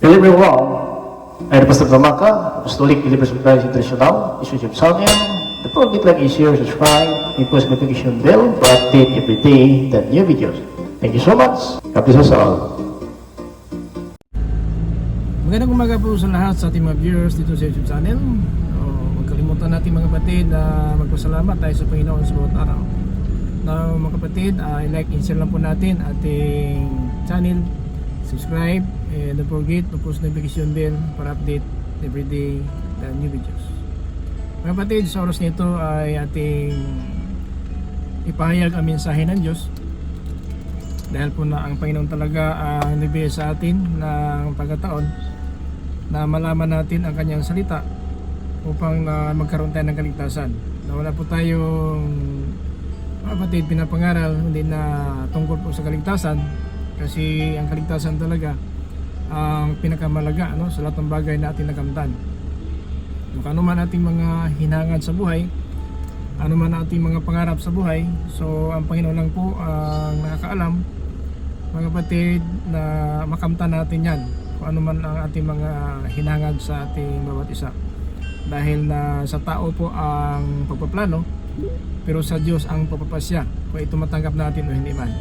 Delivery Wrong ay Pastor Gamaka, Apostolic Believers of Christ International, YouTube channel. The program like is here, subscribe, and post notification bell to update every day the new videos. Thank you so much. God bless us all. Magandang umaga po sa lahat sa ating mga viewers dito sa YouTube channel. Huwag kalimutan natin mga kapatid na magpasalamat tayo sa Panginoon sa bawat araw. Now mga kapatid, like and share lang po natin ating channel, subscribe, and don't forget to post notification bell para update everyday the new videos. Mga kapatid, sa oras nito ay ating ipahayag ang mensahe ng Diyos dahil po na ang Panginoon talaga ang nagbigay sa atin ng pagkataon na malaman natin ang kanyang salita upang magkaroon tayo ng kaligtasan. Na wala po tayong mga kapatid pinapangaral hindi na tungkol po sa kaligtasan, kasi ang kaligtasan talaga ang pinakamalaga sa lahat ng bagay na ating nakamtan. Kung ano man ating mga hinangad sa buhay, ano man ating mga pangarap sa buhay, so ang Panginoon lang po ang nakakaalam mga kapatid na makamtan natin yan, kung ano man ang ating mga hinangad sa ating bawat isa. Dahil na sa tao po ang pagpaplano, pero sa Diyos ang pagpapasya kung ito matanggap natin o hindi man.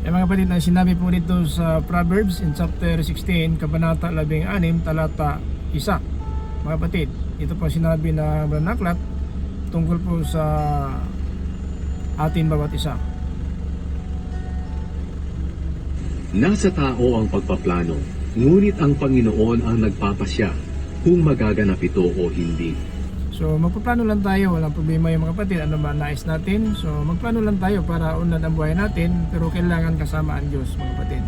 Mga kapatid, na sinabi po dito sa Proverbs in chapter 16, kabanata 16, talata 1. Mga kapatid, ito po sinabi na banaklat tungkol po sa atin bawat isa. Nasa tao ang pagpaplano, ngunit ang Panginoon ang nagpapasya kung magaganap ito o hindi. So magpaplano lang tayo, walang problema yung mga kapatid, ano ba nais natin. So magplano lang tayo para unlad ang buhay natin, pero kailangan kasama ang Diyos mga kapatid.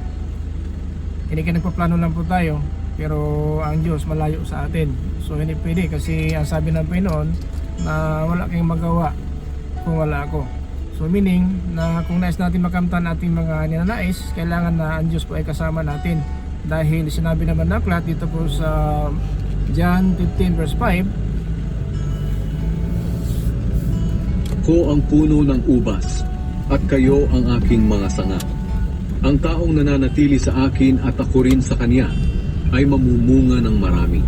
Hindi ka nagpaplano lang po tayo, pero ang Diyos malayo sa atin. So hindi pwede, kasi ang sabi ng Panginoon na wala kayong magawa kung wala ako. So meaning na kung nais natin makamtan ating mga ninanais, kailangan na ang Diyos po ay kasama natin. Dahil sinabi naman na aklat dito po sa John 15 verse 5, Ako ang puno ng ubas, at kayo ang aking mga sanga. Ang taong nananatili sa akin at ako rin sa kanya, ay mamumunga ng marami,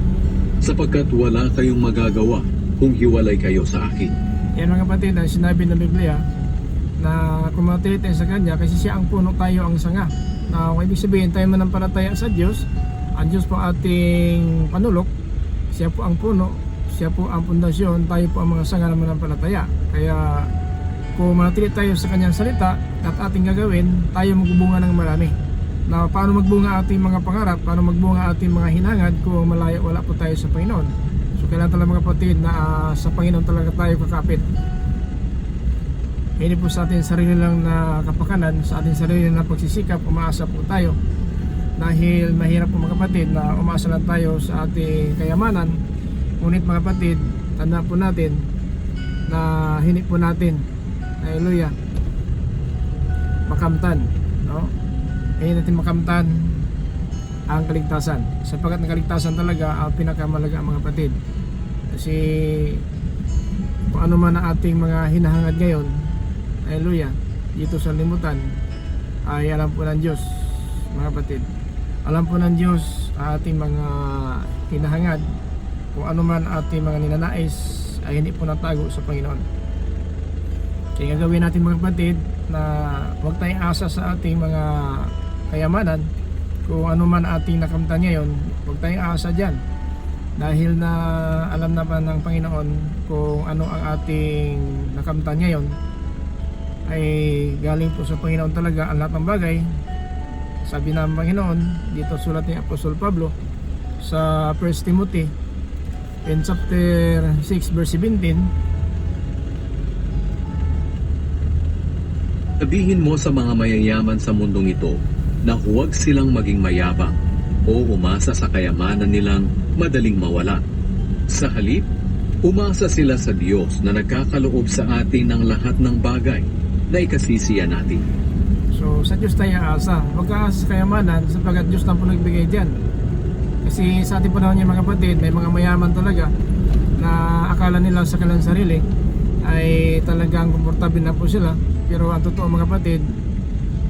sapagkat wala kayong magagawa kung hiwalay kayo sa akin. Yan mga kapatid, sinabi ng Biblia na kung manatili tayo sa kanya, kasi siya ang puno, tayo ang sanga. Na kung ibig sabihin tayo manampalataya sa Diyos, ang Diyos po ating panulok, siya po ang puno, siya po ang pundasyon, tayo po ang mga sanga na manampalataya. Kaya kung manatili tayo sa kanyang salita at ating gagawin, tayo magbubunga ng marami. Na paano magbunga ating mga pangarap, paano magbunga ating mga hinangad kung malayo wala po tayo sa Panginoon. So kailangan talaga mga kapatid na sa Panginoon talaga tayo kakapit. Hindi po sa ating sarili lang na kapakanan, sa ating sarili na pagsisikap, umaasa po tayo. Dahil mahirap po mga kapatid na umaasa lang tayo sa ating kayamanan. Ngunit mga kapatid, tandaan po natin na hindi po natin, hallelujah, makamtan, no? Hindi natin makamtan ang kaligtasan, sapagkat ang kaligtasan talaga ang pinakamalaga mga kapatid. Kasi kung ano man ang ating mga hinahangad ngayon, hallelujah, dito sa limutan, ay alam po ng Diyos mga kapatid. Alam po ng Diyos ang ating mga hinahangad. Kung ano man ating mga ninanais ay hindi po natago sa Panginoon. Kaya gagawin natin mga kapatid na huwag tayong asa sa ating mga kayamanan. Kung ano man ating nakamtan ngayon, huwag tayong asa dyan. Dahil na alam naman ng Panginoon kung ano ang ating nakamtan ngayon, ay galing po sa Panginoon talaga ang lahat ng bagay. Sabi ng Panginoon dito sulat ni Apostol Pablo sa 1 Timothy in chapter 6 verse 17, Sabihin mo sa mga mayayaman sa mundong ito na huwag silang maging mayabang o umasa sa kayamanan nilang madaling mawala. Sa halip, umasa sila sa Diyos na nagkakaloob sa atin ng lahat ng bagay na ikasisiya natin. so sa Diyos tayo aasa. Huwag ka asa sa kayamanan, sapagkat Diyos lang po nagbigay dyan. Kasi sa ating panahon niya mga kapatid, may mga mayaman talaga na akala nila sa kanilang sarili ay talagang komportable na po sila. Pero ang totoo mga kapatid,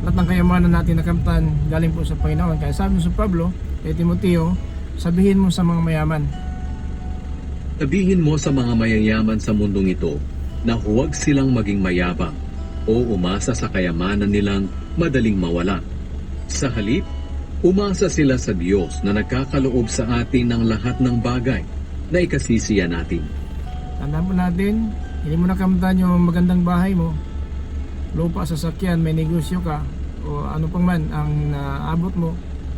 lahat ng kayamanan natin nakamtan galing po sa Panginoon. Kaya sabi sa Pablo kay Timoteo, sabihin mo sa mga mayaman. Sabihin mo sa mga mayayaman sa mundong ito na huwag silang maging mayabang o umasa sa kayamanan nilang madaling mawala. Sa halip, umasa sila sa Diyos na nagkakaloob sa atin ng lahat ng bagay na ikasisiya natin. Tandaan po natin, hindi mo nakamtan yung magandang bahay mo, lupa, sasakyan, may negosyo ka, o ano pang man ang naabot mo,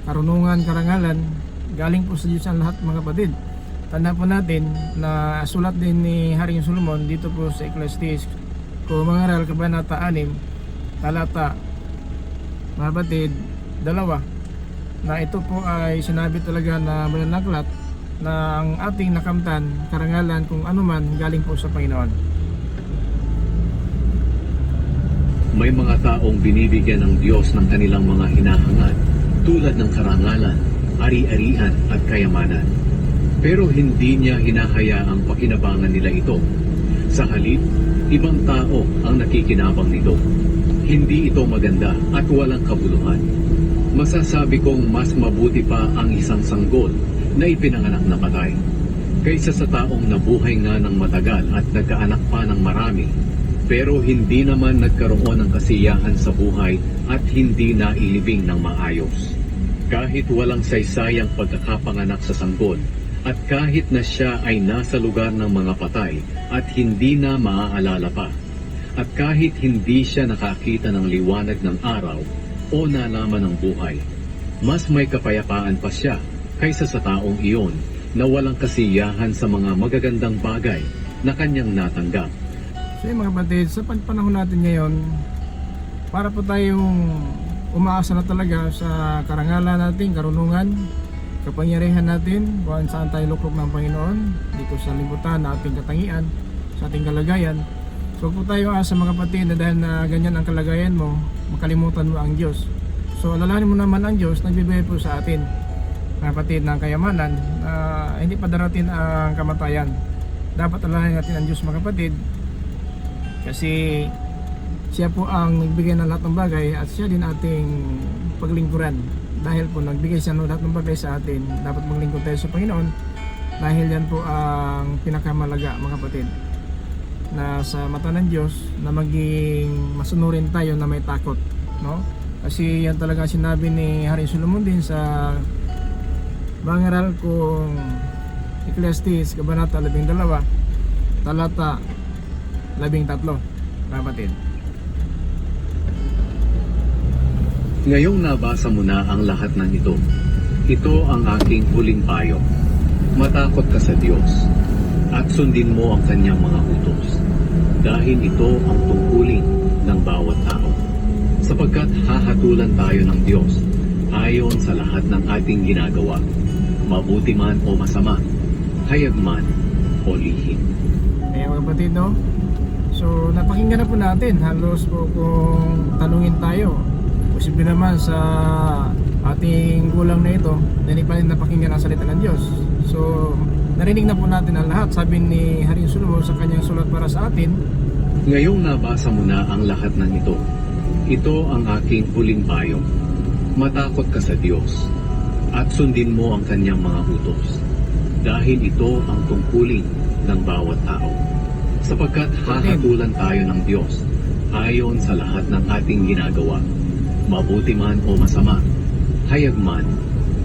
karunungan, karangalan, galing po sa Diyos ang lahat mga kapatid. Tandaan po natin na sulat din ni Haring Solomon dito po sa Ecclesiastes, kung mangaral kabanata 6, talata mga kapatid, 2, na ito po ay sinabi talaga na malalaklat na ang ating nakamtan, karangalan, kung ano man galing po sa Panginoon. May mga taong binibigyan ng Diyos ng kanilang mga hinahangad tulad ng karangalan, ari-arian at kayamanan. Pero hindi niya hinahayaang pakinabangan nila ito. Sa halip, ibang tao ang nakikinabang nito. Hindi ito maganda at walang kabuluhan. Masasabi kong mas mabuti pa ang isang sanggol na ipinanganak na patay kaysa sa taong nabuhay nga ng matagal at nagkaanak pa ng marami pero hindi naman nagkaroon ng kasiyahan sa buhay at hindi nailibing ng maayos. Kahit walang saysayang pagkakapanganak sa sanggol at kahit na siya ay nasa lugar ng mga patay at hindi na maaalala pa, at kahit hindi siya nakakita ng liwanag ng araw o nalaman ng buhay, mas may kapayapaan pa siya kaysa sa taong iyon na walang kasiyahan sa mga magagandang bagay na kanyang natanggap. So mga kapatid, sa panahon natin ngayon, para po tayong umaasa na talaga sa karangalan natin, karunungan, kapangyarihan natin, kung saan tayo luklok ng Panginoon, dito sa libutan na ating katangian, sa ating kalagayan. So po tayo asa mga kapatid na dahil na ganyan ang kalagayan mo, makalimutan mo ang Diyos. So alalahanin mo naman ang Diyos, nagbibigay po sa atin mga kapatid ng kayamanan, hindi pa darating ang kamatayan. Dapat alalahanin natin ang Diyos mga kapatid, kasi siya po ang nagbigay ng lahat ng bagay at siya din ating paglingkuran. Dahil po nagbigay siya ng lahat ng bagay sa atin, dapat maglingkod tayo sa Panginoon dahil yan po ang pinakamalaga mga kapatid, na sa mata ng Diyos na maging masunurin tayo na may takot, no? Kasi yan talaga sinabi ni Haring Solomon din sa bangaral kong Ecclesiastes kabanata 12, talata 13, kapatid. Ngayong nabasa mo na ang lahat ng ito, ito ang aking huling payo. Matakot ka sa Diyos at sundin mo ang kanyang mga utos, dahil ito ang tungkulin ng bawat tao. Sapagkat hahatulan tayo ng Diyos ayon sa lahat ng ating ginagawa, mabuti man o masama, hayag man o lihim. Kaya mga kapatid, no? So napakinggan na po natin, halos po kung tanungin tayo, posible naman sa ating gulang na ito, hindi pa rin napakinggan ang salita ng Diyos. So narinig na po natin ang lahat, sabi ni Haring Solomon sa kanyang sulat para sa atin. Ngayong nabasa mo na ang lahat ng ito, ito ang aking huling payo. Matakot ka sa Diyos at sundin mo ang kanyang mga utos, dahil ito ang tungkulin ng bawat tao. Sapagkat hahatulan tayo ng Diyos ayon sa lahat ng ating ginagawa, mabuti man o masama, hayag man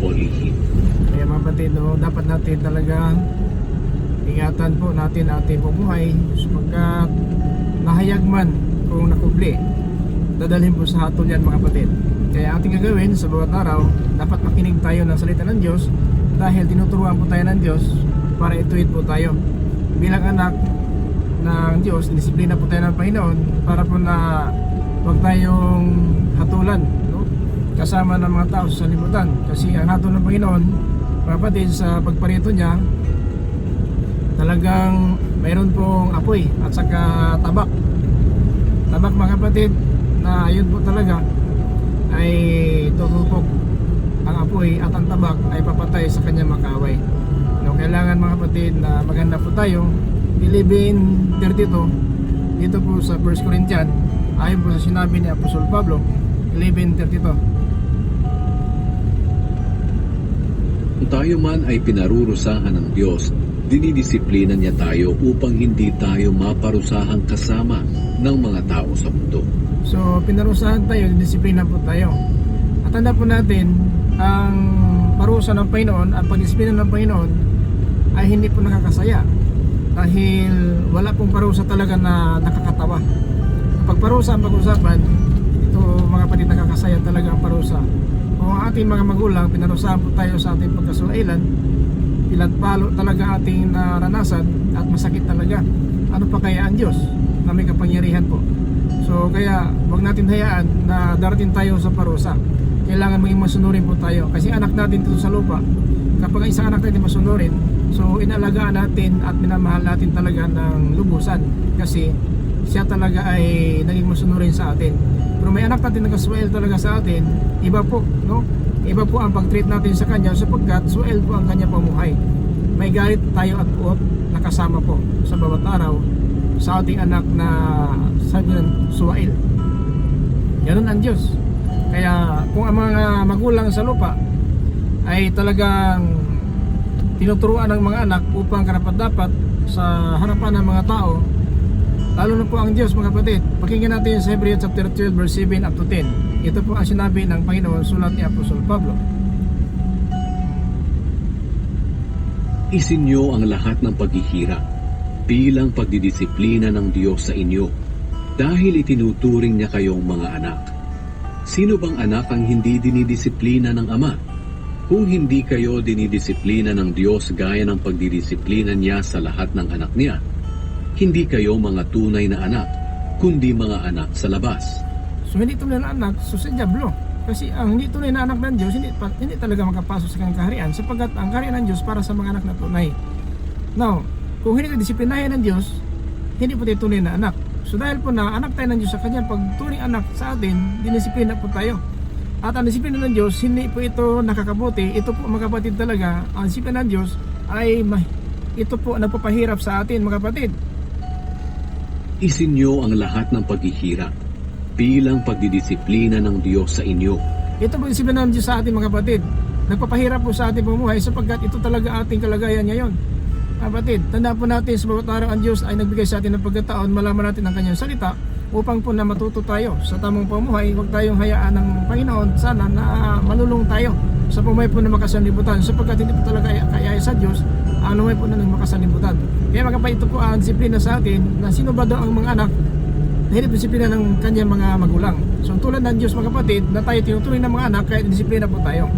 o lihim. Kaya mga kapatid, no, dapat natin talaga ingatan po natin ating buhay, sapagkat nahayag man kung nakubli, dadalhin po sa hatol yan mga kapatid. Kaya ating gagawin sa bawat araw, dapat makinig tayo ng salita ng Diyos, dahil tinuturuan po tayo ng Diyos para ituwid po tayo bilang anak ng Diyos. Disiplina po tayo ng Panginoon para po na huwag tayong hatulan, no? Kasama ng mga tao sa sanlibutan, kasi ang hatol ng Panginoon mga kapatid sa pagparito niya, talagang mayroon pong apoy at saka tabak mga kapatid, na yun po talaga ay tutupok ang apoy at ang tabak ay papatay sa kanyang makaway. No, kailangan mga kapatid na maganda po tayo. Ilibin 32 dito po sa 1 Corinthians, ayon po sa sinabi ni Apostol Pablo 11:32. Kung tayo man ay pinarurusahan ng Diyos, dinidisiplina niya tayo upang hindi tayo maparusahang kasama ng mga tao sa mundo. So, pinarusahan tayo, disiplina po tayo. At tanda po natin, ang parusa ng Panginoon, ang pagdisiplina ng Panginoon ay hindi po nakakasaya. Dahil wala pong parusa talaga na nakakatawa. Kapag parusa ang pag-usapan, ito mga kapatid, nakakasaya talaga ang parusa. Kung ang ating mga magulang, pinarusahan po tayo sa ating pagkasuailan, pinagpalo talaga ating naranasan at masakit talaga. Ano pa kaya ang Diyos na may kapangyarihan po? So kaya wag natin hayaan na darating tayo sa parusa. Kailangan maging masunurin po tayo kasi anak natin dito sa lupa. Kapag ang isang anak natin masunurin, so inalagaan natin at minamahal natin talaga ng lubusan kasi siya talaga ay naging masunurin sa atin. Pero may anak natin nag-swell talaga sa atin, iba po, no? Iba po ang pag-treat natin sa kanya sapagkat swell po ang kanya pamuhay. May galit tayo at puot na kasama po sa bawat araw sa ating anak na sabi ng suwail. Ganun ang Diyos. Kaya kung ang mga magulang sa lupa ay talagang tinuturuan ng mga anak upang karapat-dapat sa harapan ng mga tao, lalo na po ang Diyos mga kapatid. Pakinggan natin sa Hebrews chapter 12 verse 7 up to 10. Ito po ang sinabi ng Panginoon sulat ni Apostol Pablo. Isinyo ang lahat ng paghihirap bilang pagdidisiplina ng Diyos sa inyo dahil itinuturing niya kayong mga anak. Sino bang anak ang hindi dinidisiplina ng Ama? Kung hindi kayo dinidisiplina ng Diyos gaya ng pagdidisiplina niya sa lahat ng anak niya, hindi kayo mga tunay na anak, kundi mga anak sa labas. So hindi tunay na anak, so sa Diablo. Kasi ang hindi tunay na anak ng Diyos, hindi talaga makapasok sa kanyang kaharian sapagkat ang kaharian ng Diyos para sa mga anak na tunay. Now, kung hindi ka disiplinahin ng Diyos, hindi po tayo tunay na anak. So dahil po na anak tayo ng Diyos sa kanyang pagtunay anak sa atin, dinisiplina po tayo. At ang disiplina ng Diyos, hindi po ito nakakabuti. Ito po mga kapatid talaga, ang disiplina ng Diyos ay ito po nagpapahirap sa atin mga kapatid. Isinyo ang lahat ng paghihirap bilang pagdidisiplina ng Diyos sa inyo. Ito po disiplina ng Diyos sa atin mga kapatid. Nagpapahirap po sa ating pamumuhay sapagkat ito talaga ating kalagayan ngayon. Kapatid, tandaan po natin sa bawat araw ang Diyos ay nagbigay sa atin ng pagkataon, malaman natin ang kanyang salita upang po na matuto tayo sa tamang pamumuhay. Huwag tayong hayaan ng Panginoon sana na malulung tayo sa pamumuhay po na makasanlibutan sapagkat hindi po talaga kaya sa Diyos ang pamumuhay po na makasanlibutan. Kaya mga kapatid, ito po ang disiplina sa atin na sino ba daw ang mga anak na hindi disiplina ng kanyang mga magulang. So tulad ng Diyos mga kapatid na tayo tinuturing ng mga anak kaya disiplina po tayo.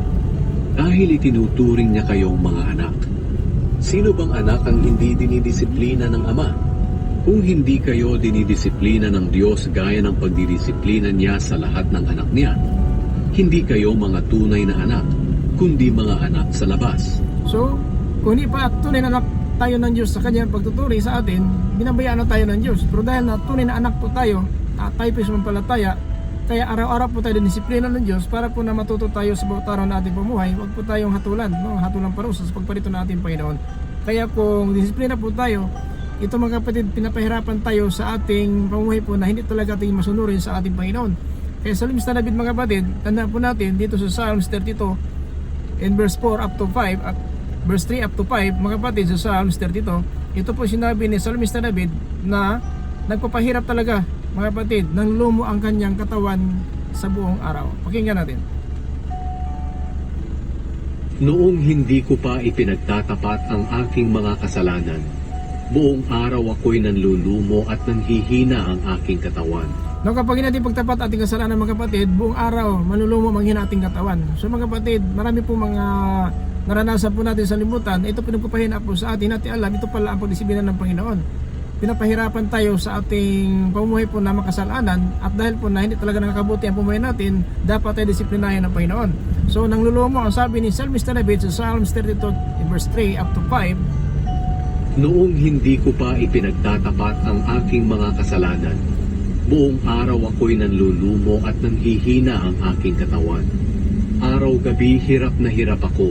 Dahil itinuturing niya kayong mga anak. Sino bang anak ang hindi dinidisiplina ng Ama? Kung hindi kayo dinidisiplina ng Diyos gaya ng pagdidisiplina niya sa lahat ng anak niya, hindi kayo mga tunay na anak, kundi mga anak sa labas. So, kung hindi pa tunay na anak tayo ng Diyos sa kanyang pagtuturing sa atin, binabayaan na tayo ng Diyos. Pero dahil na tunay na anak po tayo, at tayo po sumampalataya, kaya araw-araw po tayo disiplina ng Diyos para po na matuto tayo sa bawat araw na ating pamuhay. Huwag po tayong hatulan, no? Hatulan parusa sa pagparito ng ating Panginoon. Kaya kung disiplina po tayo, ito mga kapatid, pinapahirapan tayo sa ating pamuhay po na hindi talaga ating masunurin sa ating Panginoon. Kaya sa Salmista David mga kapatid, tandaan po natin dito sa Psalms 32 in verse 4 up to 5 at verse 3 up to 5 mga kapatid sa Psalms 32, ito po sinabi ni Salmista David na nagpapahirap talaga mga kapatid, nang lumo ang kanyang katawan sa buong araw. Pakinggan natin. Noong hindi ko pa ipinagtatapat ang aking mga kasalanan, buong araw ako'y nanlulumo at nanghihina ang aking katawan. No, kapag hindi natin pagtapat ating kasalanan mga kapatid, buong araw manlulumo manghina ating katawan. So mga kapatid, marami po mga naranasan po natin sa libutan. Ito pinagpapahina po sa atin, natin alam, ito pala ang pagdisiplina ng Panginoon. Pinapahirapan tayo sa ating pamumuhay po na makasalanan at dahil po na hindi talaga nakakabuti ang pamumuhay natin, dapat tayo disiplinahin ng Panginoon. So nang lulumo ang sabi ni Psalmista David sa Psalms 32 verse 3 up to 5, Noong hindi ko pa ipinagtatapat ang aking mga kasalanan, buong araw ako'y nanlulumo at nanghihina ang aking katawan. Araw-gabi hirap na hirap ako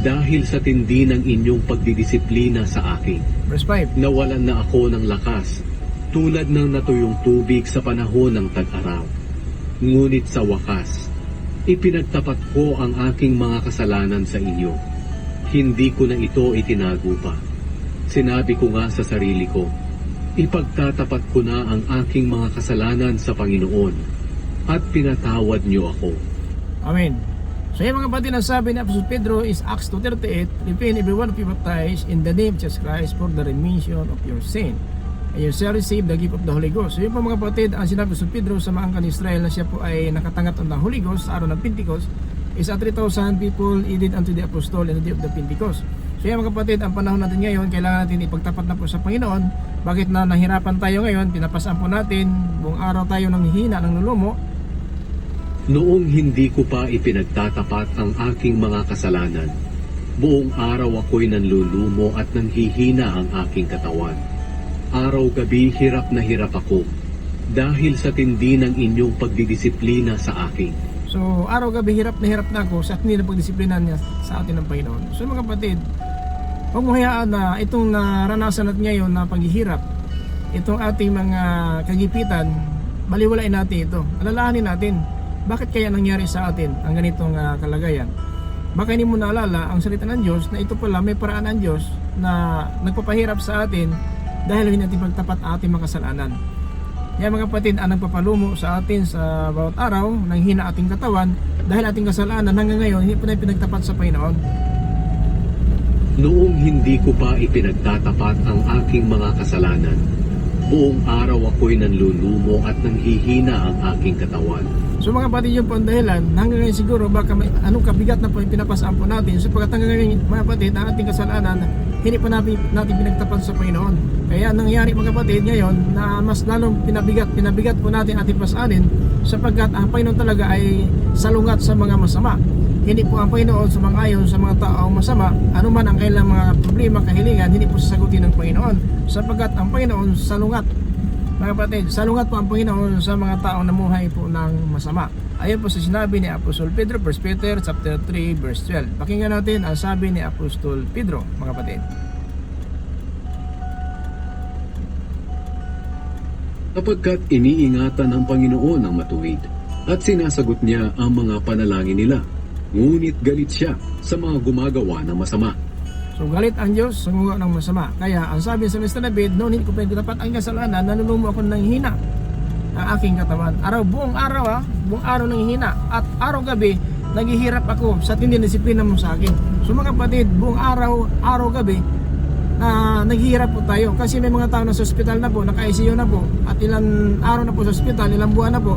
dahil sa tindi ng inyong pagdidisiplina sa akin. verse 5. Nawalan na ako ng lakas tulad ng natuyong tubig sa panahon ng tag-araw. Ngunit sa wakas, ipinagtapat ko ang aking mga kasalanan sa inyo. Hindi ko na ito itinago pa. Sinabi ko nga sa sarili ko, ipagtatapat ko na ang aking mga kasalanan sa Panginoon at pinatawad niyo ako. Amen. So yung mga kapatid, ang sabi ni Apostol Pedro is Acts 2:38, repent every one of you baptized in the name of Jesus Christ for the remission of your sin, and you shall receive the gift of the Holy Ghost. So yun po mga kapatid, ang sinabi ni Apostol Pedro sa mga angkan ni Israel na siya po ay nakatanggap ng Holy Ghost sa araw ng Pentecost is at 3,000 people added unto the apostle in the day of the Pentecost. So yan mga kapatid, ang panahon natin ngayon, kailangan natin ipagtapat na po sa Panginoon. Bakit na nahirapan tayo ngayon, pinapasaan po natin, buong araw tayo nang hihina, ng lulumo. Noong hindi ko pa ipinagtatapat ang aking mga kasalanan, buong araw ako'y nanlulumo at nanghihina ang aking katawan. Araw-gabi hirap na hirap ako dahil sa tindi ng inyong pagdidisiplina sa akin. So araw-gabi hirap na ako sa tindi ng pagdisiplina niya sa atin ng Panginoon. So mga kapatid, huwag mo hayaan na itong naranasan natin ngayon na paghihirap, itong ating mga kagipitan, baliwalain natin ito. Alalahanin natin, bakit kaya nangyari sa atin ang ganitong kalagayan? Baka hindi mo naalala ang salita ng Diyos na ito pala may paraan ng Diyos na nagpapahirap sa atin dahil hindi natin pagtapat ating mga kasalanan. Yan mga kapatid, ang nagpapalumo sa atin sa bawat araw, nang hina ating katawan dahil ating kasalanan hanggang ngayon hindi pa na pinagtapat sa Panginoon. Noong hindi ko pa ipinagtatapat ang aking mga kasalanan, buong araw ako'y nanlulumo at nanghihina ang aking katawan. So mga kapatid, yun po ang dahilan. Hanggang ngayon siguro baka may anong kabigat na po yung pinapasaan po natin. So pagkat hanggang ngayon mga kapatid, ang ating kasalanan hindi pa natin pinagtapat sa Panginoon. Kaya nangyari mga kapatid ngayon na mas lalong pinabigat po natin ating pasanin sapagkat ang Panginoon talaga ay salungat sa mga masama. Hindi po ang Panginoon sumang-ayon sa mga taong masama. Ano man ang kailang mga problema, kahilingan, hindi po sasagutin ng Panginoon sapagkat ang Panginoon salungat. Mga kapatid, salungat po ang Panginoon sa mga taong namuhay po ng masama. Ayon po sa sinabi ni Apostol Pedro, 1 Peter chapter 3 verse 12. Pakinggan natin ang sabi ni Apostol Pedro, mga kapatid. Kapagkat iniingatan ng Panginoon ang matuwid at sinasagot niya ang mga panalangin nila, ngunit galit siya sa mga gumagawa ng masama. So galit ang Diyos sa gumawa ng masama. Kaya ang sabi sa Mr. David, noon hindi ko pinagtapat ang kasalanan, nanulumo ako ng hina ang aking katawan. Buong araw nang hina at araw-gabi naghihirap ako sa tindi na disiplina mo sa akin. So mga kapatid, buong araw-gabi naghihirap po tayo kasi may mga tao na sa ospital na po, naka-ICU na po at ilang araw na po sa ospital, ilang buwan na po,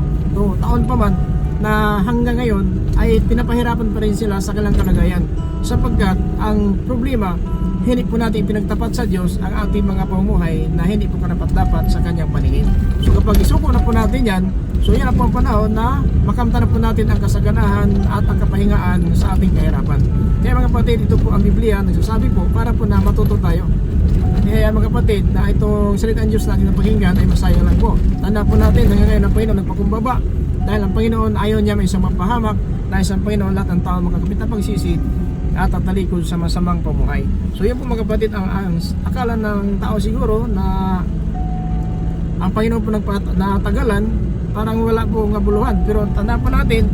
taon pa man na hanggang ngayon ay pinapahirapan pa rin sila sa kanilang kalagayan sapagkat ang problema hindi po natin pinagtapat sa Diyos ang ating mga pamumuhay na hindi po karapat-dapat sa kanyang paningin. So kapag isuko na po natin yan, so yan ang po ang panahon na makamtan na po natin ang kasaganahan at ang kapahingaan sa ating kahirapan. Kaya mga kapatid, ito po ang Biblia nagsasabi po para po na matuto tayo. Kaya mga kapatid, na itong salita ng Diyos natin na pakinggan ay masaya lang po. Tanda po natin hanggang ngayon ang Panginoon nagpakumbaba dahil ang Panginoon ayaw niya may isang mapahamak na isang Panginoon lahat ng tao makakapit na pagsisi at tatalikod sa masamang pamuhay. So yan po mga kapatid, ang akala ng tao siguro na ang Panginoon po natagalan, parang wala po ngabuluhan. Pero tanda po natin,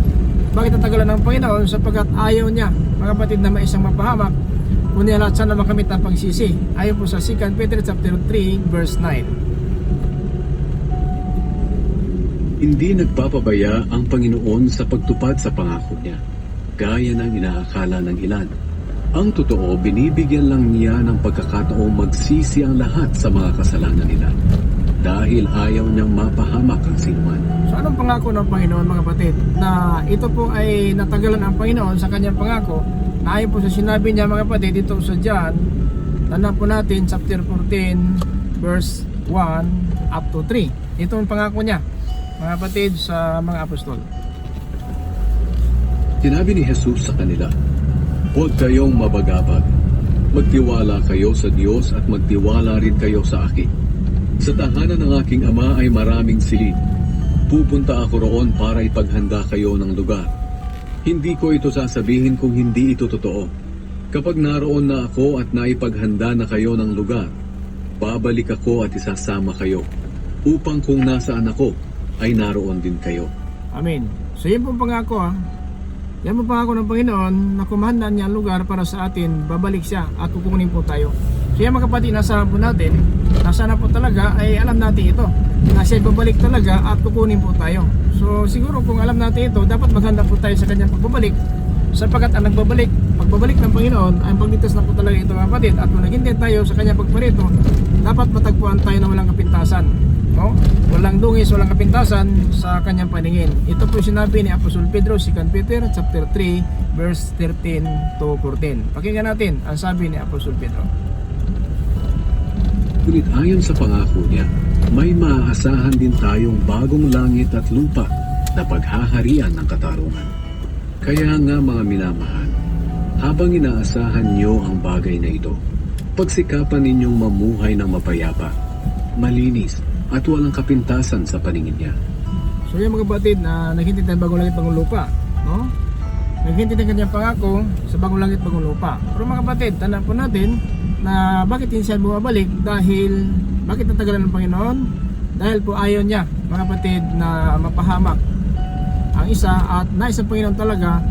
bakit natagalan ng Panginoon? Sapagkat ayaw niya mga kapatid na may isang mapahamak, kundi lahat sana makamit ang pagsisi. Ayon po sa 2 Peter chapter 3 verse 9. Hindi nagpapabaya ang Panginoon sa pagtupad sa pangako niya, gaya ng inaakala ng ilan. Ang totoo, binibigyan lang niya ng pagkakataong magsisi ang lahat sa mga kasalanan nila dahil ayaw niyang mapahamak ang sinuman. So anong pangako ng Panginoon mga kapatid? Na ito po ay natagalan ang Panginoon sa kanyang pangako na ayon po sa sinabi niya mga kapatid dito sa John, tandaan po natin chapter 14 verse 1 up to 3. Ito ang pangako niya mga kapatid sa mga apostol. Sinabi ni Jesus sa kanila, huwag kayong mabagabag. Magtiwala kayo sa Diyos at magtiwala rin kayo sa akin. Sa tahanan ng aking Ama ay maraming silid. Pupunta ako roon para ipaghanda kayo ng lugar. Hindi ko ito sasabihin kung hindi ito totoo. Kapag naroon na ako at naipaghanda na kayo ng lugar, babalik ako at isasama kayo, upang kung nasaan ako, ay naroon din kayo. Amen. So yun pong pangako Yan pong pangako ng Panginoon na kumahandaan niya ang lugar para sa atin, babalik siya at kukunin po tayo. So yan mga kapatid, nasa po natin, nasa na po talaga ay alam natin ito, na siya babalik talaga at kukunin po tayo. So siguro kung alam natin ito, dapat maghanda po tayo sa kanyang pagbabalik, sapagkat ang pagbabalik ng Panginoon ay pagligtas na po talaga ito mga kapatid. At kung naghintay tayo sa kanyang pagparito, dapat matagpuan tayo na walang kapintasan, no? Walang dungis, walang kapintasan sa kanyang paningin. Ito po sinabi ni Apostol Pedro, 2 Peter chapter 3 verse 13 to 14. Pakinggan natin ang sabi ni Apostol Pedro. Ngunit ayon sa pangako niya, may maaasahan din tayong bagong langit at lupa na paghaharian ng katarungan. Kaya nga mga minamahal, habang inaasahan niyo ang bagay na ito, pagsikapan ninyong mamuhay ng mapayapa, malinis at walang kapintasan sa paningin niya. So yung mga kapatid na naghintay tayo bagong langit, bagong lupa, no? Naghintay ng kanyang pangako sa bagong langit, bagong lupa. Pero mga kapatid, tandaan po natin na bakit hindi siya bumabalik, dahil bakit natagalan ng Panginoon? Dahil po ayaw niya mga kapatid na mapahamak ang isa, at nais ng Panginoon talaga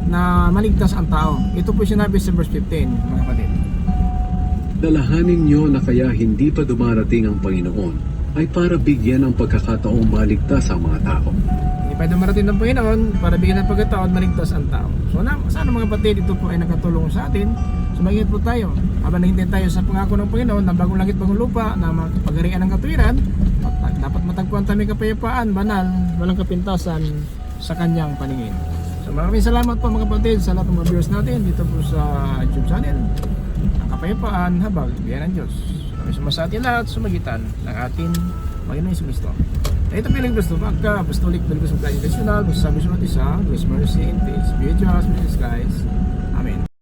na maligtas ang tao. Ito po sinabi sa verse 15 mga kapatid. Dalahanin niyo na kaya hindi pa dumarating ang Panginoon ay para bigyan ng pagkakataong maligtas ang mga tao. Hindi pa dumarating ng Panginoon para bigyan ng pagkataon maligtas ang tao. So sana mga kapatid, ito po ay nakatulong sa atin. Sumaingat po tayo habang naghintay tayo sa pangako ng Panginoon na bagong langit, bagong lupa, na makapagarian ng katwiran. Dapat matagpuan tayo kapayapaan, banal, walang kapintasan sa kanyang paningin. So maraming salamat po mga kapatid sa lahat ng mga viewers natin dito po sa YouTube channel. Ang kapayapaan habang bigyan ng Diyos. Kami sa atin lahat, sumagitan ng ating Panginoon Hesus Kristo. Ito piling gusto baka apostolik Believers of God International, masasabi sa mga isa, Grace, Mercy, and Peace be with you, guys. Amen.